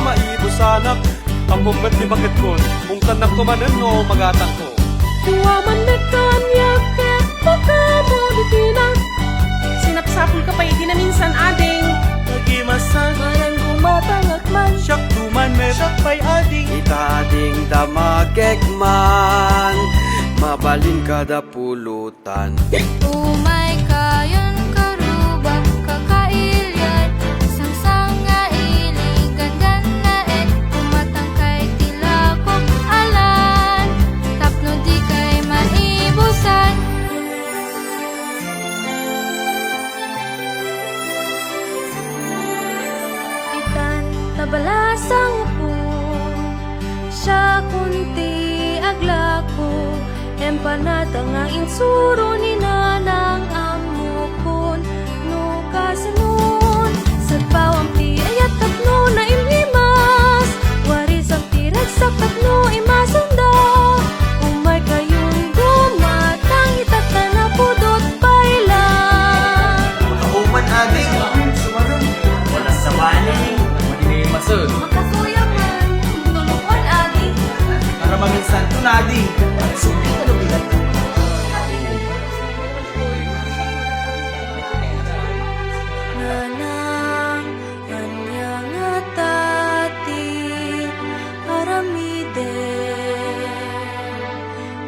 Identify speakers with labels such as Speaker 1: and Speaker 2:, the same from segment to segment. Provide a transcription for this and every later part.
Speaker 1: maibusanak. Among di bakit kon, kung tanak ko manan no magatang ko.
Speaker 2: Kuwaman na kanyak, baka mo bitinan. Sinapsapul ka pa, di na minsan ading.
Speaker 1: Nagimasan,
Speaker 2: Malang gumapangak man.
Speaker 1: siyak tuman me, siyak pa'y ading.
Speaker 3: Itading damagek man, mabalin kada pulutan.
Speaker 4: Umay kayon karubak kakailyat, sangsang nga iligan ganaet, kumatangkay tila kong alan, tapno di kay maibusan.
Speaker 2: Itan tabalasang po, siya kunti aglako. Empanada nga insuro ni nanang amukon. No kasanon, sa bawang tiyayat tapno na imlimas. Waris ang tirag sa tapno imasanda. Umay kayong dumatang itata na pudot pailan.
Speaker 3: Kauman ading, wala sa baling, magiging masod.
Speaker 4: Makasuya man, tulungan agi.
Speaker 3: Para maminsan tunading, sulit ka lumigat.
Speaker 2: Nanang kanya nga tati aramide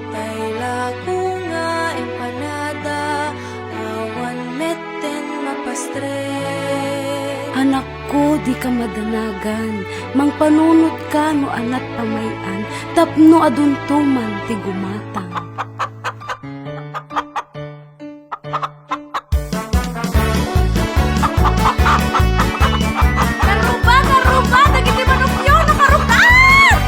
Speaker 2: tayla ko nga empanada awan meten mapastre.
Speaker 5: Anak ko, di ka madanagan, mangpanunot ka no anat pamayan, tapno aduntuman ti gumatang.
Speaker 4: Karuba, dagiti manok yun, nakaruban!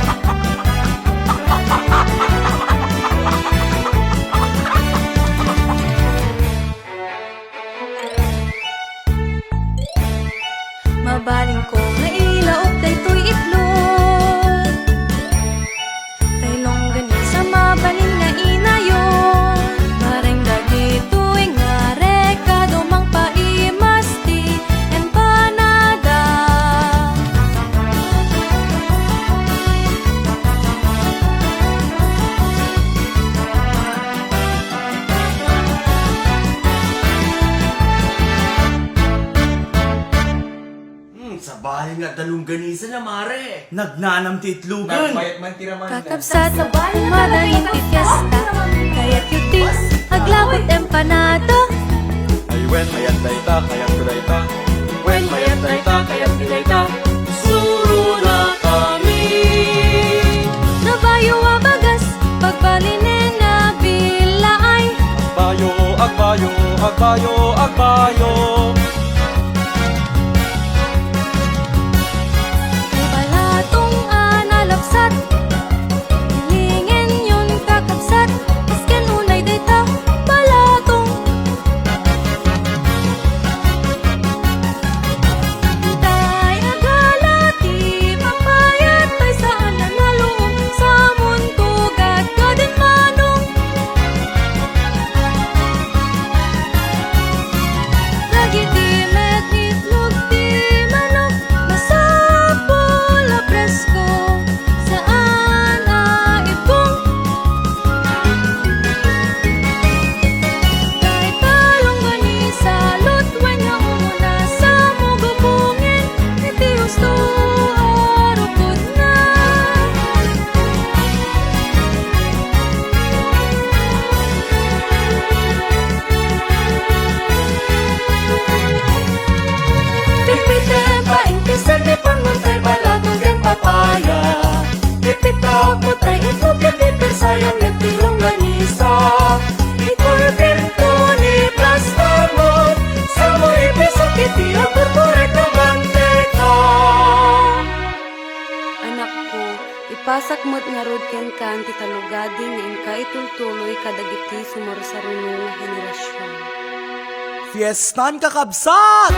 Speaker 2: Mabaling ko nga ilaop daytoy itlog taylong gani sa mabaling nga inayon. Mareng dagitoy nga rekado mang paimasti empanada.
Speaker 3: Sa bahay nga dalong ganisa na mare. Nagnanam titlugan. Nagbayat man tiraman.
Speaker 2: Kakabsat sa madaling fiesta kaya't yutis aglawat empanada.
Speaker 1: Ay wen, mayat dayta, kayat dayta. Wen, mayat dayta, kayat dayta. Suro na kami.
Speaker 2: Nabayo abagas pagbalinin na bilaay.
Speaker 1: Agbayo, agbayo, agbayo, agbayo.
Speaker 2: Balatong analapsat hilingin yun kakabsat isken unay dayta balatong. Tay agalati mapayat tay saan na naloob sa muntugat kadin manong. Lagi di met itlog di manok masapol a presko saan a ibong. Kay talong gani salot when nga umuna sa mugubungin iti gusto arukod na. Pipiten pa intisan di panguntay balatong din papaya. Pipitaw po tayo itlog yan di persayang netilong ganisa. Ikulpin ko ni plastamon sa mo ipisok iti ang corporate na manteka.
Speaker 5: Anak ko, ipasak mo't nga rod ken ka ti talugadi nga inka itultuloy kadagiti sumarusarunong nga henerasyon.
Speaker 3: Fiestan kakabsat!